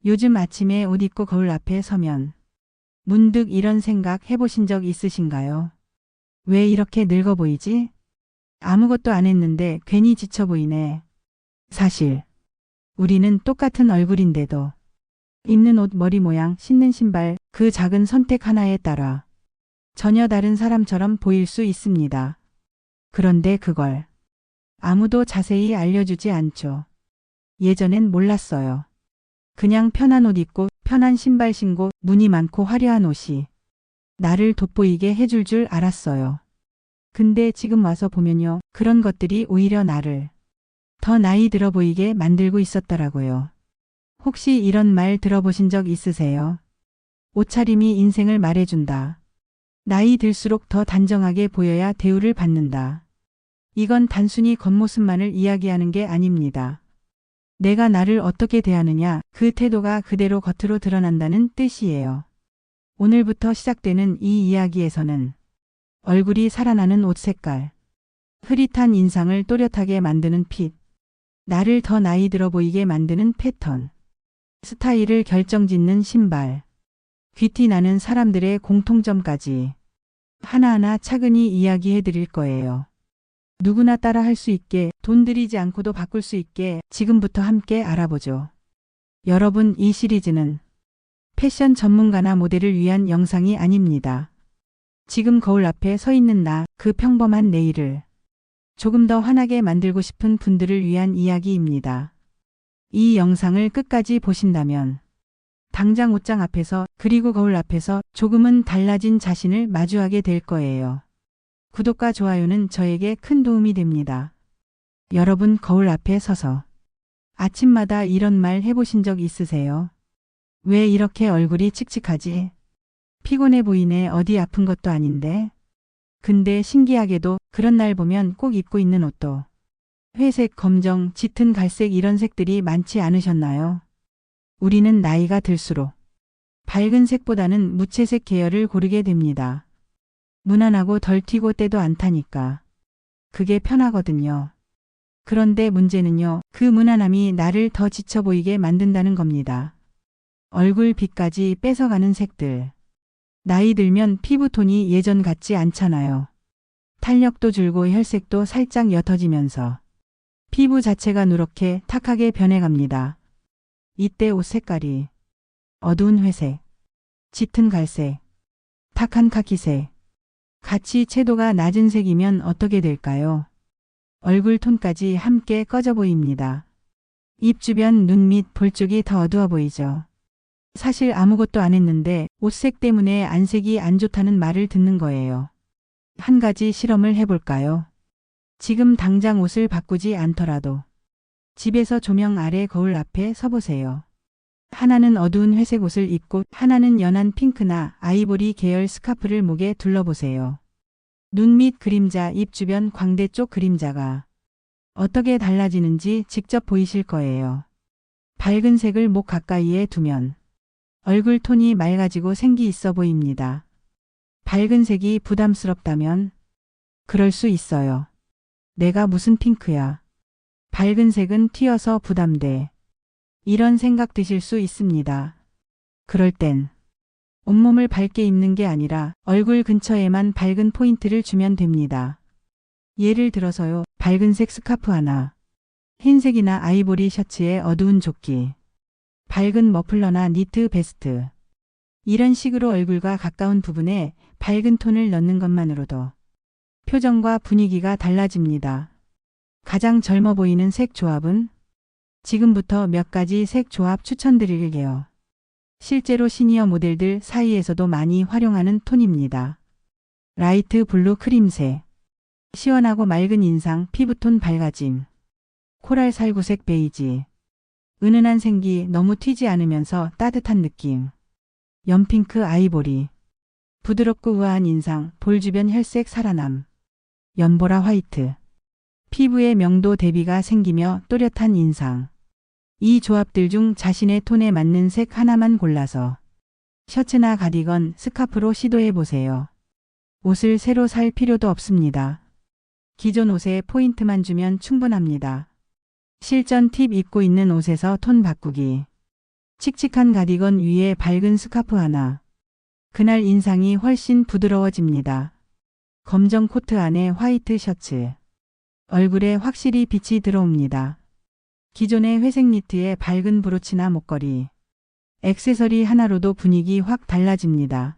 요즘 아침에 옷 입고 거울 앞에 서면 문득 이런 생각 해보신 적 있으신가요? 왜 이렇게 늙어 보이지? 아무것도 안 했는데 괜히 지쳐 보이네. 사실 우리는 똑같은 얼굴인데도 입는 옷, 머리 모양, 신는 신발, 그 작은 선택 하나에 따라 전혀 다른 사람처럼 보일 수 있습니다. 그런데 그걸 아무도 자세히 알려주지 않죠. 예전엔 몰랐어요. 그냥 편한 옷 입고 편한 신발 신고 무늬 많고 화려한 옷이 나를 돋보이게 해줄 줄 알았어요. 근데 지금 와서 보면요. 그런 것들이 오히려 나를 더 나이 들어 보이게 만들고 있었더라고요. 혹시 이런 말 들어보신 적 있으세요? 옷차림이 인생을 말해준다. 나이 들수록 더 단정하게 보여야 대우를 받는다. 이건 단순히 겉모습만을 이야기하는 게 아닙니다. 내가 나를 어떻게 대하느냐, 그 태도가 그대로 겉으로 드러난다는 뜻이에요. 오늘부터 시작되는 이 이야기에서는 얼굴이 살아나는 옷 색깔, 흐릿한 인상을 또렷하게 만드는 핏, 나를 더 나이 들어 보이게 만드는 패턴, 스타일을 결정짓는 신발, 귀티 나는 사람들의 공통점까지 하나하나 차근히 이야기해 드릴 거예요. 누구나 따라 할 수 있게, 돈 들이지 않고도 바꿀 수 있게 지금부터 함께 알아보죠. 여러분, 이 시리즈는 패션 전문가나 모델을 위한 영상이 아닙니다. 지금 거울 앞에 서 있는 나, 그 평범한 내일을 조금 더 환하게 만들고 싶은 분들을 위한 이야기입니다. 이 영상을 끝까지 보신다면 당장 옷장 앞에서 그리고 거울 앞에서 조금은 달라진 자신을 마주하게 될 거예요. 구독과 좋아요는 저에게 큰 도움이 됩니다. 여러분, 거울 앞에 서서 아침마다 이런 말 해보신 적 있으세요? 왜 이렇게 얼굴이 칙칙하지? 피곤해 보이네. 어디 아픈 것도 아닌데. 근데 신기하게도 그런 날 보면 꼭 입고 있는 옷도 회색, 검정, 짙은 갈색 이런 색들이 많지 않으셨나요? 우리는 나이가 들수록 밝은 색보다는 무채색 계열을 고르게 됩니다. 무난하고 덜 튀고 때도 안 타니까. 그게 편하거든요. 그런데 문제는요. 그 무난함이 나를 더 지쳐 보이게 만든다는 겁니다. 얼굴 빛까지 뺏어가는 색들. 나이 들면 피부톤이 예전 같지 않잖아요. 탄력도 줄고 혈색도 살짝 옅어지면서 피부 자체가 누렇게 탁하게 변해갑니다. 이때 옷 색깔이 어두운 회색, 짙은 갈색, 탁한 카키색, 같이 채도가 낮은 색이면 어떻게 될까요? 얼굴 톤까지 함께 꺼져 보입니다. 입 주변, 눈 밑, 볼 쪽이 더 어두워 보이죠. 사실 아무것도 안 했는데 옷색 때문에 안색이 안 좋다는 말을 듣는 거예요. 한 가지 실험을 해볼까요? 지금 당장 옷을 바꾸지 않더라도 집에서 조명 아래 거울 앞에 서보세요. 하나는 어두운 회색 옷을 입고 하나는 연한 핑크나 아이보리 계열 스카프를 목에 둘러보세요. 눈 밑 그림자, 입 주변 광대 쪽 그림자가 어떻게 달라지는지 직접 보이실 거예요. 밝은 색을 목 가까이에 두면 얼굴 톤이 맑아지고 생기 있어 보입니다. 밝은 색이 부담스럽다면 그럴 수 있어요. 내가 무슨 핑크야. 밝은 색은 튀어서 부담돼. 이런 생각 드실 수 있습니다. 그럴 땐 온몸을 밝게 입는 게 아니라 얼굴 근처에만 밝은 포인트를 주면 됩니다. 예를 들어서요. 밝은색 스카프 하나, 흰색이나 아이보리 셔츠에 어두운 조끼, 밝은 머플러나 니트 베스트. 이런 식으로 얼굴과 가까운 부분에 밝은 톤을 넣는 것만으로도 표정과 분위기가 달라집니다. 가장 젊어 보이는 색 조합은? 지금부터 몇 가지 색 조합 추천드릴게요. 실제로 시니어 모델들 사이에서도 많이 활용하는 톤입니다. 라이트 블루 크림색, 시원하고 맑은 인상, 피부톤 밝아짐, 코랄 살구색 베이지, 은은한 생기, 너무 튀지 않으면서 따뜻한 느낌, 연핑크 아이보리, 부드럽고 우아한 인상, 볼 주변 혈색 살아남, 연보라 화이트, 피부의 명도 대비가 생기며 또렷한 인상. 이 조합들 중 자신의 톤에 맞는 색 하나만 골라서 셔츠나 가디건, 스카프로 시도해 보세요. 옷을 새로 살 필요도 없습니다. 기존 옷에 포인트만 주면 충분합니다. 실전 팁: 입고 있는 옷에서 톤 바꾸기. 칙칙한 가디건 위에 밝은 스카프 하나. 그날 인상이 훨씬 부드러워집니다. 검정 코트 안에 화이트 셔츠. 얼굴에 확실히 빛이 들어옵니다. 기존의 회색 니트에 밝은 브로치나 목걸이. 액세서리 하나로도 분위기 확 달라집니다.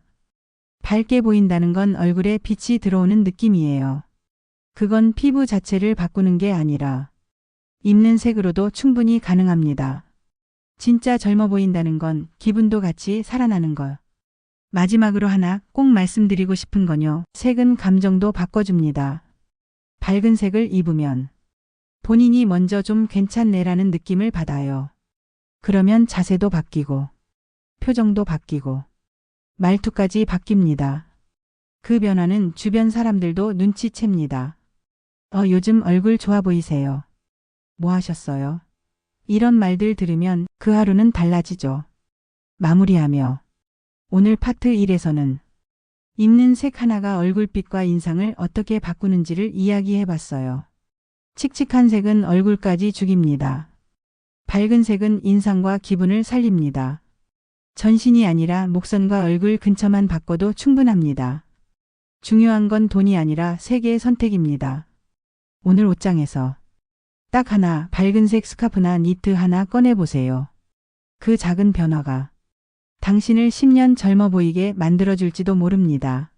밝게 보인다는 건 얼굴에 빛이 들어오는 느낌이에요. 그건 피부 자체를 바꾸는 게 아니라 입는 색으로도 충분히 가능합니다. 진짜 젊어 보인다는 건 기분도 같이 살아나는 것. 마지막으로 하나 꼭 말씀드리고 싶은 건요. 색은 감정도 바꿔줍니다. 밝은 색을 입으면 본인이 먼저 좀 괜찮네라는 느낌을 받아요. 그러면 자세도 바뀌고 표정도 바뀌고 말투까지 바뀝니다. 그 변화는 주변 사람들도 눈치챕니다. 요즘 얼굴 좋아 보이세요. 뭐 하셨어요? 이런 말들 들으면 그 하루는 달라지죠. 마무리하며 오늘 파트 1에서는 입는 색 하나가 얼굴빛과 인상을 어떻게 바꾸는지를 이야기해봤어요. 칙칙한 색은 얼굴까지 죽입니다. 밝은 색은 인상과 기분을 살립니다. 전신이 아니라 목선과 얼굴 근처만 바꿔도 충분합니다. 중요한 건 돈이 아니라 색의 선택입니다. 오늘 옷장에서 딱 하나 밝은색 스카프나 니트 하나 꺼내보세요. 그 작은 변화가 당신을 10년 젊어 보이게 만들어줄지도 모릅니다.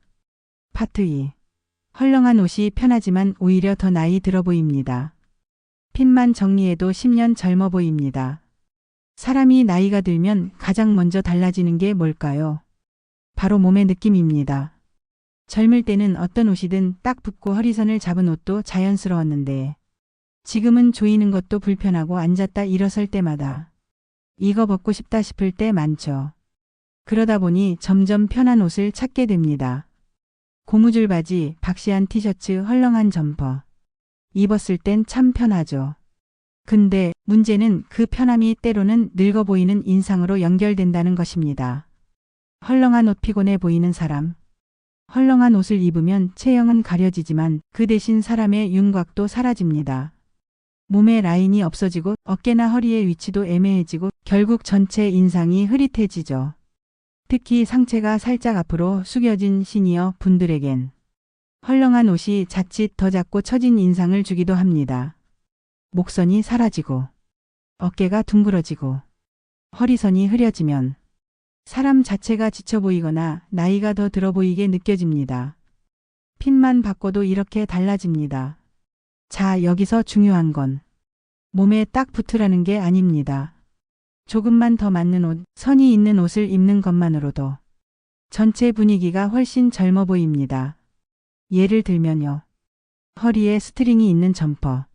파트 2. 헐렁한 옷이 편하지만 오히려 더 나이 들어 보입니다. 핀만 정리해도 10년 젊어 보입니다. 사람이 나이가 들면 가장 먼저 달라지는 게 뭘까요? 바로 몸의 느낌입니다. 젊을 때는 어떤 옷이든 딱 붙고 허리선을 잡은 옷도 자연스러웠는데 지금은 조이는 것도 불편하고 앉았다 일어설 때마다 이거 벗고 싶다 싶을 때 많죠. 그러다 보니 점점 편한 옷을 찾게 됩니다. 고무줄 바지, 박시한 티셔츠, 헐렁한 점퍼. 입었을 땐 참 편하죠. 근데 문제는 그 편함이 때로는 늙어 보이는 인상으로 연결된다는 것입니다. 헐렁한 옷 피곤해 보이는 사람. 헐렁한 옷을 입으면 체형은 가려지지만 그 대신 사람의 윤곽도 사라집니다. 몸의 라인이 없어지고 어깨나 허리의 위치도 애매해지고 결국 전체 인상이 흐릿해지죠. 특히 상체가 살짝 앞으로 숙여진 시니어 분들에겐 헐렁한 옷이 자칫 더 작고 처진 인상을 주기도 합니다. 목선이 사라지고 어깨가 둥그러지고 허리선이 흐려지면 사람 자체가 지쳐 보이거나 나이가 더 들어 보이게 느껴집니다. 핀만 바꿔도 이렇게 달라집니다. 자, 여기서 중요한 건 몸에 딱 붙으라는 게 아닙니다. 조금만 더 맞는 옷, 선이 있는 옷을 입는 것만으로도 전체 분위기가 훨씬 젊어 보입니다. 예를 들면요. 허리에 스트링이 있는 점퍼.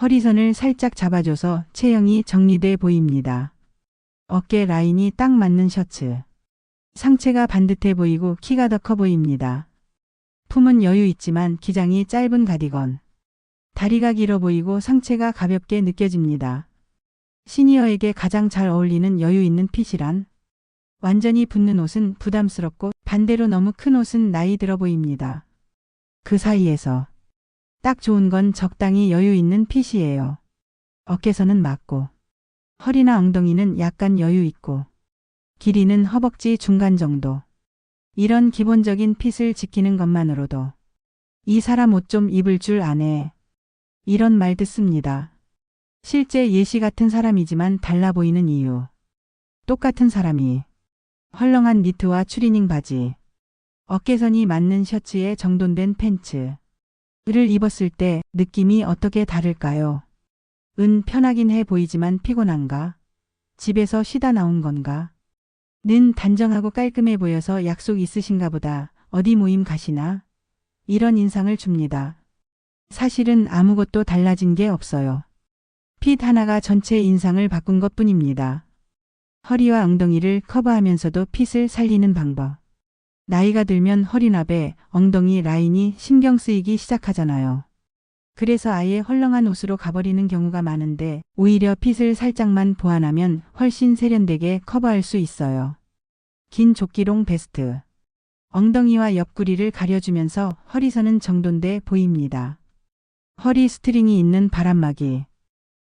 허리선을 살짝 잡아줘서 체형이 정리돼 보입니다. 어깨 라인이 딱 맞는 셔츠. 상체가 반듯해 보이고 키가 더 커 보입니다. 품은 여유 있지만 기장이 짧은 가디건. 다리가 길어 보이고 상체가 가볍게 느껴집니다. 시니어에게 가장 잘 어울리는 여유 있는 핏이란? 완전히 붙는 옷은 부담스럽고 반대로 너무 큰 옷은 나이 들어 보입니다. 그 사이에서 딱 좋은 건 적당히 여유 있는 핏이에요. 어깨선은 맞고 허리나 엉덩이는 약간 여유 있고 길이는 허벅지 중간 정도. 이런 기본적인 핏을 지키는 것만으로도 이 사람 옷 좀 입을 줄 아네. 이런 말 듣습니다. 실제 예시 같은 사람이지만 달라 보이는 이유. 똑같은 사람이 헐렁한 니트와 추리닝 바지, 어깨선이 맞는 셔츠에 정돈된 팬츠를 입었을 때 느낌이 어떻게 다를까요? 편하긴 해 보이지만 피곤한가? 집에서 쉬다 나온 건가? 는 단정하고 깔끔해 보여서 약속 있으신가 보다. 어디 모임 가시나? 이런 인상을 줍니다. 사실은 아무것도 달라진 게 없어요. 핏 하나가 전체 인상을 바꾼 것 뿐입니다. 허리와 엉덩이를 커버하면서도 핏을 살리는 방법. 나이가 들면 허리나베, 엉덩이 라인이 신경 쓰이기 시작하잖아요. 그래서 아예 헐렁한 옷으로 가버리는 경우가 많은데 오히려 핏을 살짝만 보완하면 훨씬 세련되게 커버할 수 있어요. 긴 조끼롱 베스트. 엉덩이와 옆구리를 가려주면서 허리선은 정돈돼 보입니다. 허리 스트링이 있는 바람막이.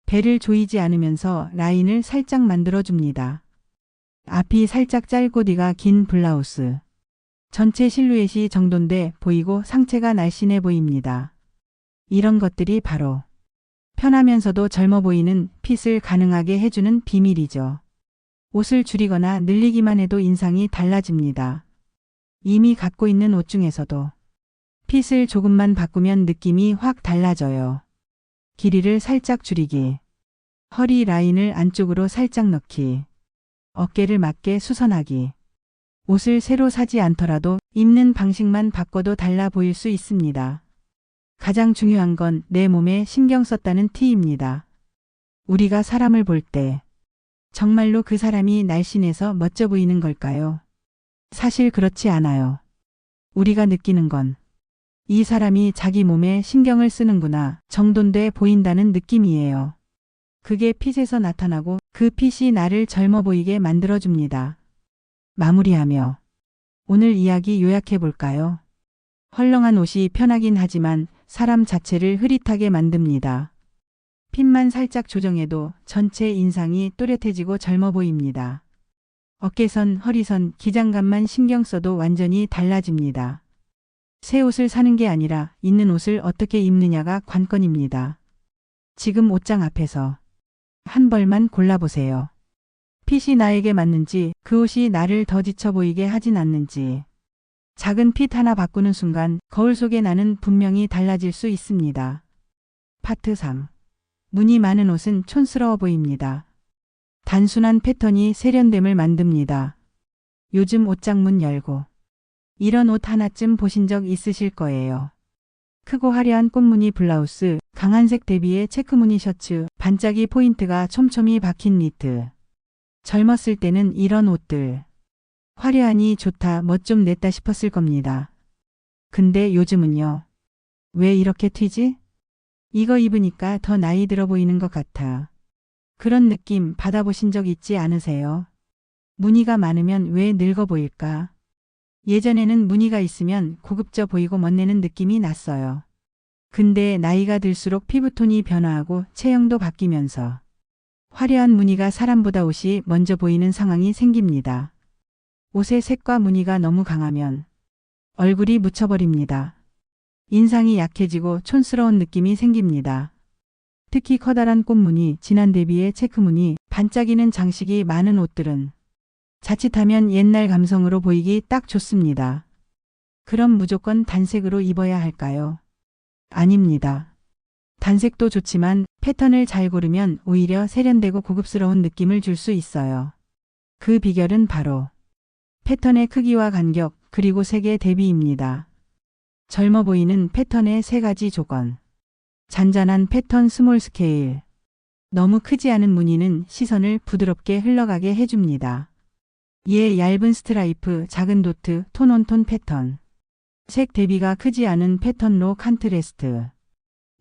배를 조이지 않으면서 라인을 살짝 만들어줍니다. 앞이 살짝 짧고 뒤가 긴 블라우스. 전체 실루엣이 정돈돼 보이고 상체가 날씬해 보입니다. 이런 것들이 바로 편하면서도 젊어 보이는 핏을 가능하게 해주는 비밀이죠. 옷을 줄이거나 늘리기만 해도 인상이 달라집니다. 이미 갖고 있는 옷 중에서도 핏을 조금만 바꾸면 느낌이 확 달라져요. 길이를 살짝 줄이기, 허리 라인을 안쪽으로 살짝 넣기, 어깨를 맞게 수선하기. 옷을 새로 사지 않더라도 입는 방식만 바꿔도 달라 보일 수 있습니다. 가장 중요한 건 내 몸에 신경 썼다는 티입니다. 우리가 사람을 볼 때 정말로 그 사람이 날씬해서 멋져 보이는 걸까요? 사실 그렇지 않아요. 우리가 느끼는 건 이 사람이 자기 몸에 신경을 쓰는구나 정돈돼 보인다는 느낌이에요. 그게 핏에서 나타나고 그 핏이 나를 젊어 보이게 만들어줍니다. 마무리하며 오늘 이야기 요약해 볼까요? 헐렁한 옷이 편하긴 하지만 사람 자체를 흐릿하게 만듭니다. 핏만 살짝 조정해도 전체 인상이 또렷해지고 젊어 보입니다. 어깨선, 허리선, 기장감만 신경 써도 완전히 달라집니다. 새 옷을 사는 게 아니라 있는 옷을 어떻게 입느냐가 관건입니다. 지금 옷장 앞에서 한 벌만 골라보세요. 핏이 나에게 맞는지, 그 옷이 나를 더 지쳐 보이게 하진 않는지. 작은 핏 하나 바꾸는 순간 거울 속의 나는 분명히 달라질 수 있습니다. 파트 3. 무늬 많은 옷은 촌스러워 보입니다. 단순한 패턴이 세련됨을 만듭니다. 요즘 옷장 문 열고 이런 옷 하나쯤 보신 적 있으실 거예요. 크고 화려한 꽃무늬 블라우스, 강한색 대비의 체크무늬 셔츠, 반짝이 포인트가 촘촘히 박힌 니트. 젊었을 때는 이런 옷들. 화려하니 좋다, 멋 좀 냈다 싶었을 겁니다. 근데 요즘은요. 왜 이렇게 튀지? 이거 입으니까 더 나이 들어 보이는 것 같아. 그런 느낌 받아보신 적 있지 않으세요? 무늬가 많으면 왜 늙어 보일까? 예전에는 무늬가 있으면 고급져 보이고 멋내는 느낌이 났어요. 근데 나이가 들수록 피부톤이 변화하고 체형도 바뀌면서 화려한 무늬가 사람보다 옷이 먼저 보이는 상황이 생깁니다. 옷의 색과 무늬가 너무 강하면 얼굴이 묻혀버립니다. 인상이 약해지고 촌스러운 느낌이 생깁니다. 특히 커다란 꽃무늬, 진한 대비의 체크무늬, 반짝이는 장식이 많은 옷들은 자칫하면 옛날 감성으로 보이기 딱 좋습니다. 그럼 무조건 단색으로 입어야 할까요? 아닙니다. 단색도 좋지만 패턴을 잘 고르면 오히려 세련되고 고급스러운 느낌을 줄 수 있어요. 그 비결은 바로 패턴의 크기와 간격, 그리고 색의 대비입니다. 젊어 보이는 패턴의 3가지 조건. 잔잔한 패턴 스몰 스케일. 너무 크지 않은 무늬는 시선을 부드럽게 흘러가게 해줍니다. 얇은 스트라이프, 작은 도트, 톤 온톤 패턴. 색 대비가 크지 않은 패턴로 칸트레스트.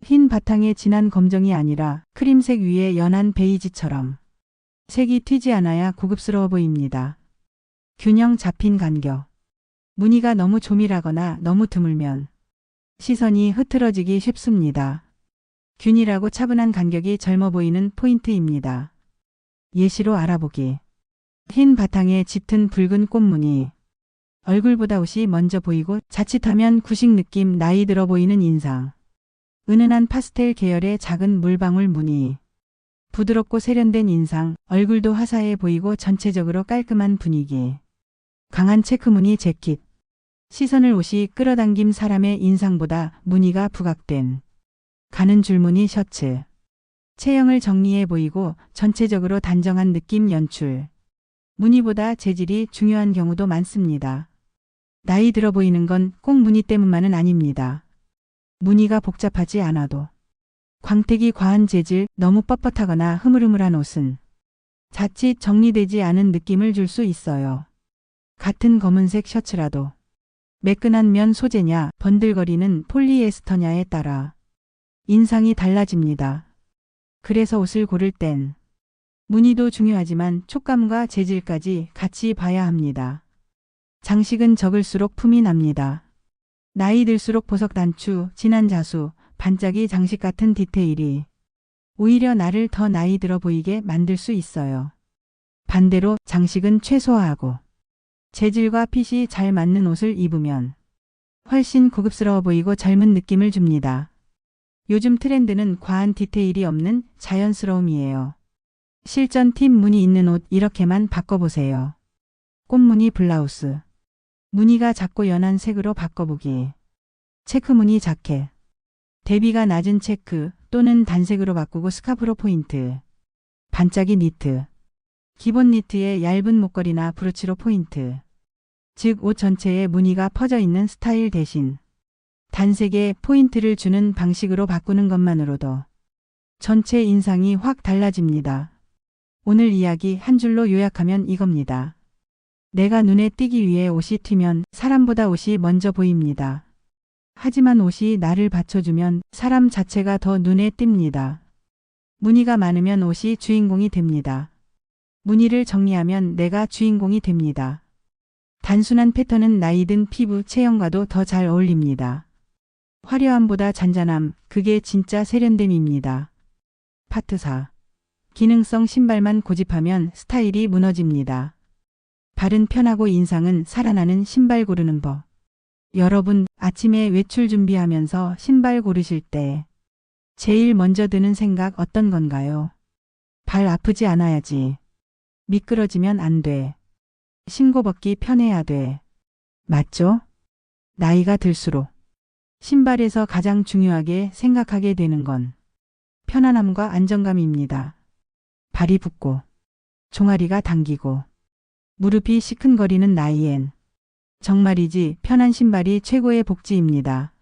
흰 바탕에 진한 검정이 아니라 크림색 위에 연한 베이지처럼. 색이 튀지 않아야 고급스러워 보입니다. 균형 잡힌 간격. 무늬가 너무 조밀하거나 너무 드물면 시선이 흐트러지기 쉽습니다. 균일하고 차분한 간격이 젊어 보이는 포인트입니다. 예시로 알아보기. 흰 바탕에 짙은 붉은 꽃무늬. 얼굴보다 옷이 먼저 보이고 자칫하면 구식 느낌, 나이 들어 보이는 인상. 은은한 파스텔 계열의 작은 물방울 무늬. 부드럽고 세련된 인상, 얼굴도 화사해 보이고 전체적으로 깔끔한 분위기. 강한 체크무늬 재킷. 시선을 옷이 끌어당김 사람의 인상보다 무늬가 부각된 가는 줄무늬 셔츠. 체형을 정리해 보이고 전체적으로 단정한 느낌 연출. 무늬보다 재질이 중요한 경우도 많습니다. 나이 들어 보이는 건 꼭 무늬 때문만은 아닙니다. 무늬가 복잡하지 않아도 광택이 과한 재질, 너무 뻣뻣하거나 흐물흐물한 옷은 자칫 정리되지 않은 느낌을 줄 수 있어요. 같은 검은색 셔츠라도 매끈한 면 소재냐 번들거리는 폴리에스터냐에 따라 인상이 달라집니다. 그래서 옷을 고를 땐 무늬도 중요하지만 촉감과 재질까지 같이 봐야 합니다. 장식은 적을수록 품이 납니다. 나이 들수록 보석 단추, 진한 자수, 반짝이 장식 같은 디테일이 오히려 나를 더 나이 들어 보이게 만들 수 있어요. 반대로 장식은 최소화하고 재질과 핏이 잘 맞는 옷을 입으면 훨씬 고급스러워 보이고 젊은 느낌을 줍니다. 요즘 트렌드는 과한 디테일이 없는 자연스러움이에요. 실전 팁 무늬 있는 옷 이렇게만 바꿔보세요. 꽃무늬 블라우스. 무늬가 작고 연한 색으로 바꿔보기. 체크 무늬 자켓. 대비가 낮은 체크 또는 단색으로 바꾸고 스카프로 포인트. 반짝이 니트. 기본 니트에 얇은 목걸이나 브로치로 포인트. 즉 옷 전체에 무늬가 퍼져 있는 스타일 대신 단색에 포인트를 주는 방식으로 바꾸는 것만으로도 전체 인상이 확 달라집니다. 오늘 이야기 한 줄로 요약하면 이겁니다. 내가 눈에 띄기 위해 옷이 튀면 사람보다 옷이 먼저 보입니다. 하지만 옷이 나를 받쳐주면 사람 자체가 더 눈에 띕니다. 무늬가 많으면 옷이 주인공이 됩니다. 무늬를 정리하면 내가 주인공이 됩니다. 단순한 패턴은 나이든 피부 체형과도 더 잘 어울립니다. 화려함보다 잔잔함, 그게 진짜 세련됨입니다. 파트 4. 기능성 신발만 고집하면 스타일이 무너집니다. 발은 편하고 인상은 살아나는 신발 고르는 법. 여러분, 아침에 외출 준비하면서 신발 고르실 때 제일 먼저 드는 생각 어떤 건가요? 발 아프지 않아야지. 미끄러지면 안 돼. 신고 벗기 편해야 돼. 맞죠? 나이가 들수록 신발에서 가장 중요하게 생각하게 되는 건 편안함과 안정감입니다. 발이 붓고 종아리가 당기고 무릎이 시큰거리는 나이엔 정말이지 편한 신발이 최고의 복지입니다.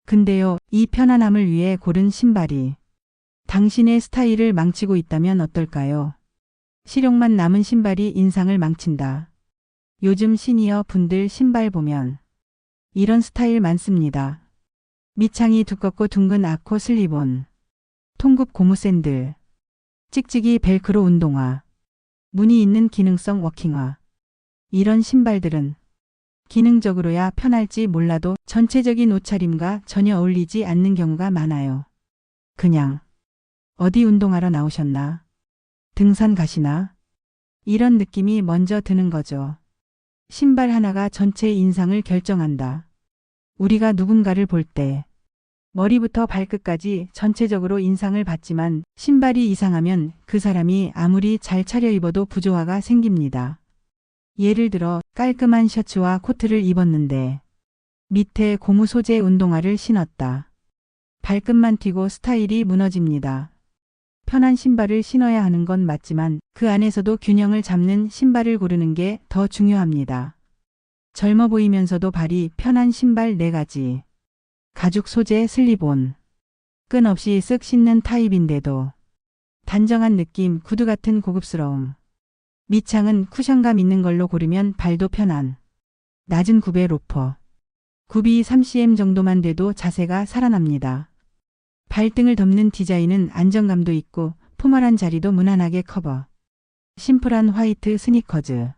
근데요, 이 편안함을 위해 고른 신발이 당신의 스타일을 망치고 있다면 어떨까요? 실용만 남은 신발이 인상을 망친다. 요즘 시니어 분들 신발 보면 이런 스타일 많습니다. 밑창이 두껍고 둥근 아코 슬립온, 통굽 고무 샌들, 찍찍이 벨크로 운동화, 무늬 있는 기능성 워킹화. 이런 신발들은 기능적으로야 편할지 몰라도 전체적인 옷차림과 전혀 어울리지 않는 경우가 많아요. 그냥 어디 운동하러 나오셨나? 등산 가시나? 이런 느낌이 먼저 드는 거죠. 신발 하나가 전체 인상을 결정한다. 우리가 누군가를 볼 때 머리부터 발끝까지 전체적으로 인상을 받지만 신발이 이상하면 그 사람이 아무리 잘 차려입어도 부조화가 생깁니다. 예를 들어 깔끔한 셔츠와 코트를 입었는데 밑에 고무 소재 운동화를 신었다. 발끝만 튀고 스타일이 무너집니다. 편한 신발을 신어야 하는 건 맞지만 그 안에서도 균형을 잡는 신발을 고르는 게 더 중요합니다. 젊어 보이면서도 발이 편한 신발 4가지. 가죽 소재 슬립온. 끈 없이 쓱 신는 타입인데도 단정한 느낌, 구두 같은 고급스러움. 밑창은 쿠션감 있는 걸로 고르면 발도 편한 낮은 굽의 로퍼. 굽이 3cm 정도만 돼도 자세가 살아납니다. 발등을 덮는 디자인은 안정감도 있고 포멀한 자리도 무난하게 커버. 심플한 화이트 스니커즈.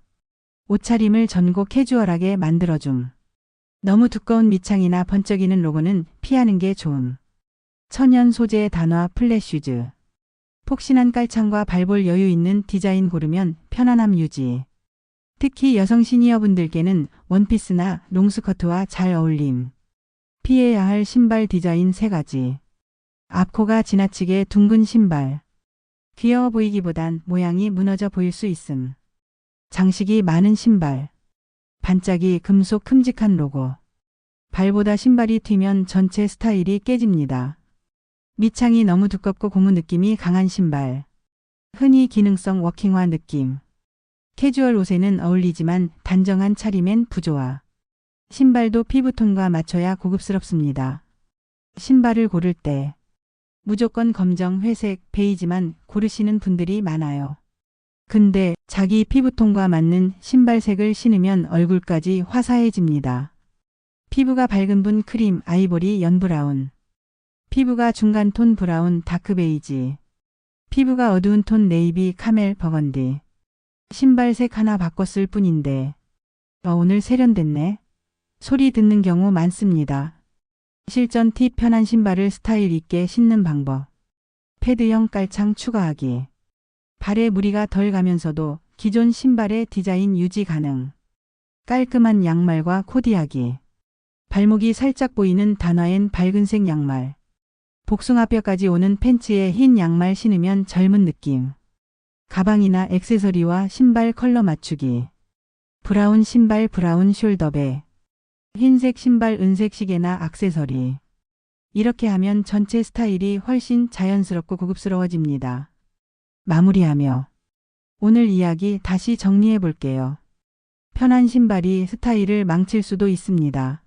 옷차림을 전고 캐주얼하게 만들어줌. 너무 두꺼운 밑창이나 번쩍이는 로고는 피하는 게 좋음. 천연 소재 단화 플랫 슈즈. 폭신한 깔창과 발볼 여유 있는 디자인 고르면 편안함 유지. 특히 여성 시니어분들께는 원피스나 롱스커트와 잘 어울림. 피해야 할 신발 디자인 3가지. 앞코가 지나치게 둥근 신발. 귀여워 보이기보단 모양이 무너져 보일 수 있음. 장식이 많은 신발. 반짝이 금속 큼직한 로고. 발보다 신발이 튀면 전체 스타일이 깨집니다. 밑창이 너무 두껍고 고무 느낌이 강한 신발. 흔히 기능성 워킹화 느낌. 캐주얼 옷에는 어울리지만 단정한 차림엔 부조화. 신발도 피부톤과 맞춰야 고급스럽습니다. 신발을 고를 때 무조건 검정, 회색, 베이지만 고르시는 분들이 많아요. 근데 자기 피부톤과 맞는 신발색을 신으면 얼굴까지 화사해집니다. 피부가 밝은 분 크림, 아이보리, 연브라운. 피부가 중간톤 브라운, 다크 베이지. 피부가 어두운 톤 네이비, 카멜, 버건디. 신발색 하나 바꿨을 뿐인데 오늘 세련됐네. 소리 듣는 경우 많습니다. 실전 팁 편한 신발을 스타일 있게 신는 방법. 패드형 깔창 추가하기. 발에 무리가 덜 가면서도 기존 신발의 디자인 유지 가능. 깔끔한 양말과 코디하기. 발목이 살짝 보이는 단화엔 밝은색 양말. 복숭아뼈까지 오는 팬츠에 흰 양말 신으면 젊은 느낌. 가방이나 액세서리와 신발 컬러 맞추기. 브라운 신발 브라운 숄더백. 흰색 신발 은색 시계나 액세서리. 이렇게 하면 전체 스타일이 훨씬 자연스럽고 고급스러워집니다. 마무리하며 오늘 이야기 다시 정리해 볼게요. 편한 신발이 스타일을 망칠 수도 있습니다.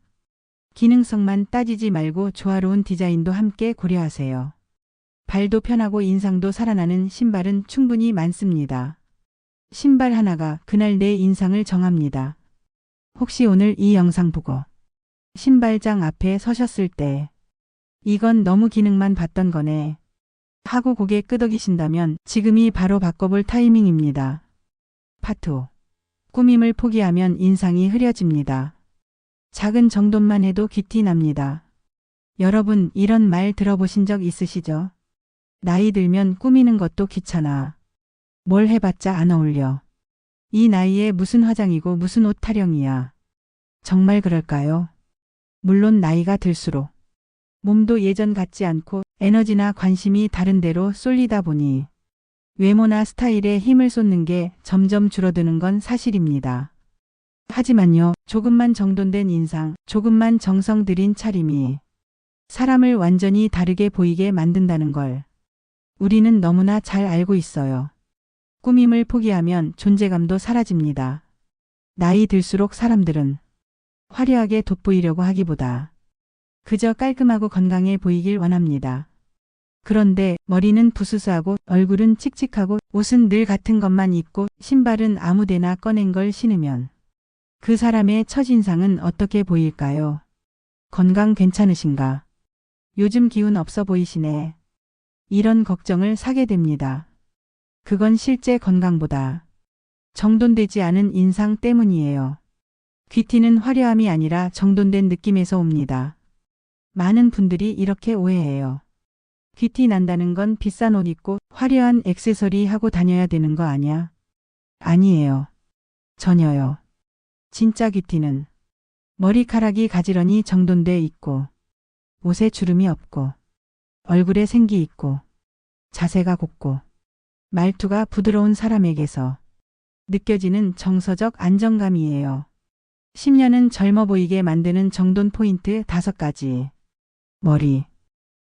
기능성만 따지지 말고 조화로운 디자인도 함께 고려하세요. 발도 편하고 인상도 살아나는 신발은 충분히 많습니다. 신발 하나가 그날 내 인상을 정합니다. 혹시 오늘 이 영상 보고 신발장 앞에 서셨을 때 이건 너무 기능만 봤던 거네 하고 고개 끄덕이신다면 지금이 바로 바꿔볼 타이밍입니다. 파트 5. 꾸밈을 포기하면 인상이 흐려집니다. 작은 정돈만 해도 귀티 납니다. 여러분 이런 말 들어보신 적 있으시죠? 나이 들면 꾸미는 것도 귀찮아. 뭘 해봤자 안 어울려. 이 나이에 무슨 화장이고 무슨 옷 타령이야. 정말 그럴까요? 물론 나이가 들수록 몸도 예전 같지 않고 에너지나 관심이 다른 데로 쏠리다 보니 외모나 스타일에 힘을 쏟는 게 점점 줄어드는 건 사실입니다. 하지만요, 조금만 정돈된 인상, 조금만 정성 들인 차림이 사람을 완전히 다르게 보이게 만든다는 걸 우리는 너무나 잘 알고 있어요. 꾸밈을 포기하면 존재감도 사라집니다. 나이 들수록 사람들은 화려하게 돋보이려고 하기보다 그저 깔끔하고 건강해 보이길 원합니다. 그런데 머리는 부스스하고 얼굴은 칙칙하고 옷은 늘 같은 것만 입고 신발은 아무데나 꺼낸 걸 신으면 그 사람의 첫인상은 어떻게 보일까요? 건강 괜찮으신가? 요즘 기운 없어 보이시네. 이런 걱정을 사게 됩니다. 그건 실제 건강보다 정돈되지 않은 인상 때문이에요. 귀티는 화려함이 아니라 정돈된 느낌에서 옵니다. 많은 분들이 이렇게 오해해요. 귀티 난다는 건 비싼 옷 입고 화려한 액세서리 하고 다녀야 되는 거 아냐? 아니에요. 전혀요. 진짜 귀티는 머리카락이 가지런히 정돈돼 있고 옷에 주름이 없고 얼굴에 생기 있고 자세가 곱고 말투가 부드러운 사람에게서 느껴지는 정서적 안정감이에요. 10년은 젊어 보이게 만드는 정돈 포인트 5가지. 머리.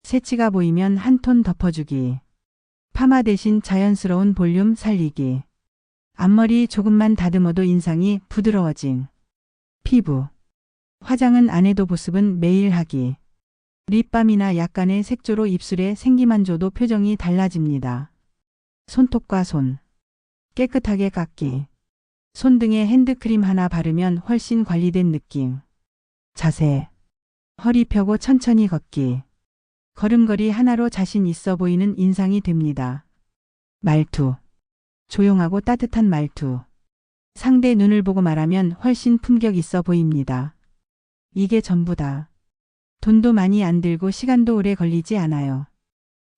새치가 보이면 한 톤 덮어주기. 파마 대신 자연스러운 볼륨 살리기. 앞머리 조금만 다듬어도 인상이 부드러워진. 피부. 화장은 안 해도 보습은 매일 하기. 립밤이나 약간의 색조로 입술에 생기만 줘도 표정이 달라집니다. 손톱과 손. 깨끗하게 깎기. 손등에 핸드크림 하나 바르면 훨씬 관리된 느낌. 자세. 허리 펴고 천천히 걷기. 걸음걸이 하나로 자신 있어 보이는 인상이 됩니다. 말투. 조용하고 따뜻한 말투. 상대 눈을 보고 말하면 훨씬 품격 있어 보입니다. 이게 전부다. 돈도 많이 안 들고 시간도 오래 걸리지 않아요.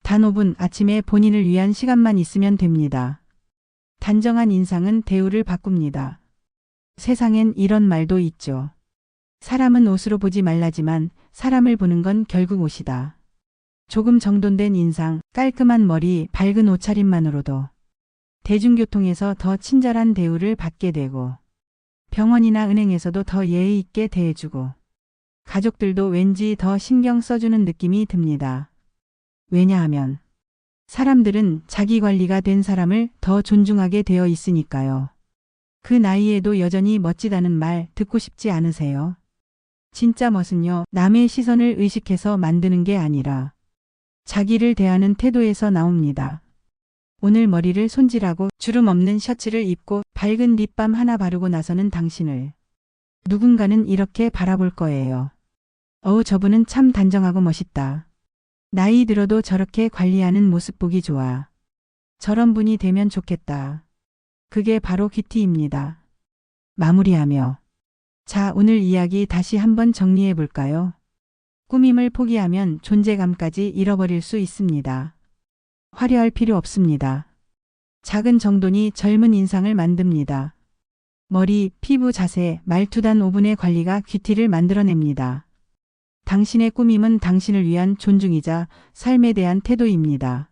단 5분 아침에 본인을 위한 시간만 있으면 됩니다. 단정한 인상은 대우를 바꿉니다. 세상엔 이런 말도 있죠. 사람은 옷으로 보지 말라지만 사람을 보는 건 결국 옷이다. 조금 정돈된 인상, 깔끔한 머리, 밝은 옷차림만으로도 대중교통에서 더 친절한 대우를 받게 되고 병원이나 은행에서도 더 예의 있게 대해주고 가족들도 왠지 더 신경 써주는 느낌이 듭니다. 왜냐하면 사람들은 자기 관리가 된 사람을 더 존중하게 되어 있으니까요. 그 나이에도 여전히 멋지다는 말 듣고 싶지 않으세요? 진짜 멋은요, 남의 시선을 의식해서 만드는 게 아니라 자기를 대하는 태도에서 나옵니다. 오늘 머리를 손질하고 주름 없는 셔츠를 입고 밝은 립밤 하나 바르고 나서는 당신을 누군가는 이렇게 바라볼 거예요. 어우, 저분은 참 단정하고 멋있다. 나이 들어도 저렇게 관리하는 모습 보기 좋아. 저런 분이 되면 좋겠다. 그게 바로 귀티입니다. 마무리하며 자, 오늘 이야기 다시 한번 정리해 볼까요? 꾸밈을 포기하면 존재감까지 잃어버릴 수 있습니다. 화려할 필요 없습니다. 작은 정돈이 젊은 인상을 만듭니다. 머리, 피부 자세, 말투 단 5분의 관리가 큐티를 만들어냅니다. 당신의 꾸밈은 당신을 위한 존중이자 삶에 대한 태도입니다.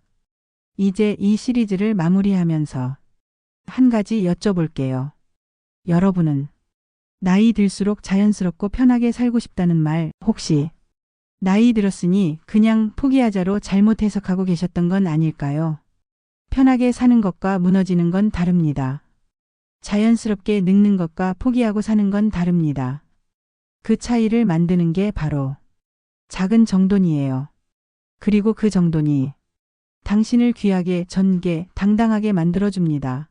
이제 이 시리즈를 마무리하면서 한 가지 여쭤볼게요. 여러분은 나이 들수록 자연스럽고 편하게 살고 싶다는 말 혹시 나이 들었으니 그냥 포기하자로 잘못 해석하고 계셨던 건 아닐까요? 편하게 사는 것과 무너지는 건 다릅니다. 자연스럽게 늙는 것과 포기하고 사는 건 다릅니다. 그 차이를 만드는 게 바로 작은 정돈이에요. 그리고 그 정돈이 당신을 귀하게, 전게, 당당하게 만들어줍니다.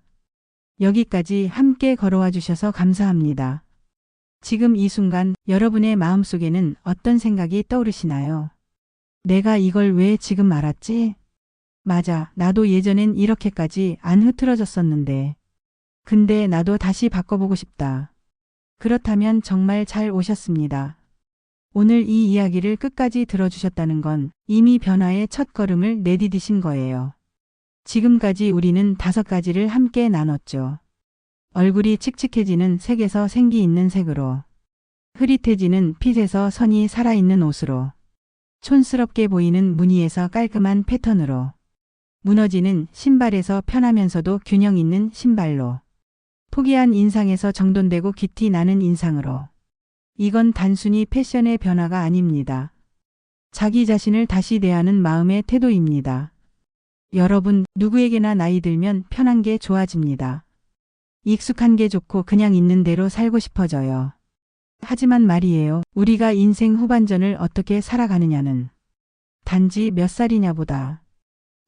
여기까지 함께 걸어와 주셔서 감사합니다. 지금 이 순간 여러분의 마음속에는 어떤 생각이 떠오르시나요? 내가 이걸 왜 지금 알았지? 맞아, 나도 예전엔 이렇게까지 안 흐트러졌었는데. 근데 나도 다시 바꿔보고 싶다. 그렇다면 정말 잘 오셨습니다. 오늘 이 이야기를 끝까지 들어주셨다는 건 이미 변화의 첫 걸음을 내디디신 거예요. 지금까지 우리는 5가지를 함께 나눴죠. 얼굴이 칙칙해지는 색에서 생기 있는 색으로, 흐릿해지는 핏에서 선이 살아있는 옷으로, 촌스럽게 보이는 무늬에서 깔끔한 패턴으로, 무너지는 신발에서 편하면서도 균형 있는 신발로, 포기한 인상에서 정돈되고 깊이 나는 인상으로. 이건 단순히 패션의 변화가 아닙니다. 자기 자신을 다시 대하는 마음의 태도입니다. 여러분, 누구에게나 나이 들면 편한 게 좋아집니다. 익숙한 게 좋고 그냥 있는 대로 살고 싶어져요. 하지만 말이에요. 우리가 인생 후반전을 어떻게 살아가느냐는 단지 몇 살이냐보다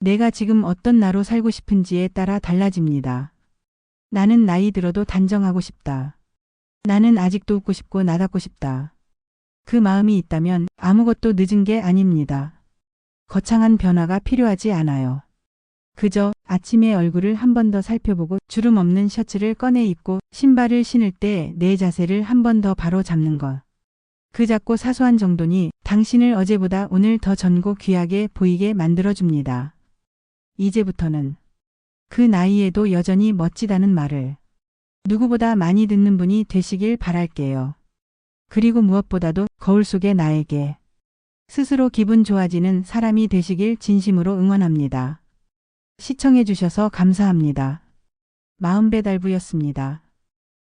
내가 지금 어떤 나로 살고 싶은지에 따라 달라집니다. 나는 나이 들어도 단정하고 싶다. 나는 아직도 웃고 싶고 나답고 싶다. 그 마음이 있다면 아무것도 늦은 게 아닙니다. 거창한 변화가 필요하지 않아요. 그저 아침에 얼굴을 한 번 더 살펴보고 주름 없는 셔츠를 꺼내 입고 신발을 신을 때 내 자세를 한 번 더 바로 잡는 것. 그 작고 사소한 정돈이 당신을 어제보다 오늘 더 젊고 귀하게 보이게 만들어줍니다. 이제부터는 그 나이에도 여전히 멋지다는 말을 누구보다 많이 듣는 분이 되시길 바랄게요. 그리고 무엇보다도 거울 속의 나에게 스스로 기분 좋아지는 사람이 되시길 진심으로 응원합니다. 시청해 주셔서 감사합니다. 마음배달부였습니다.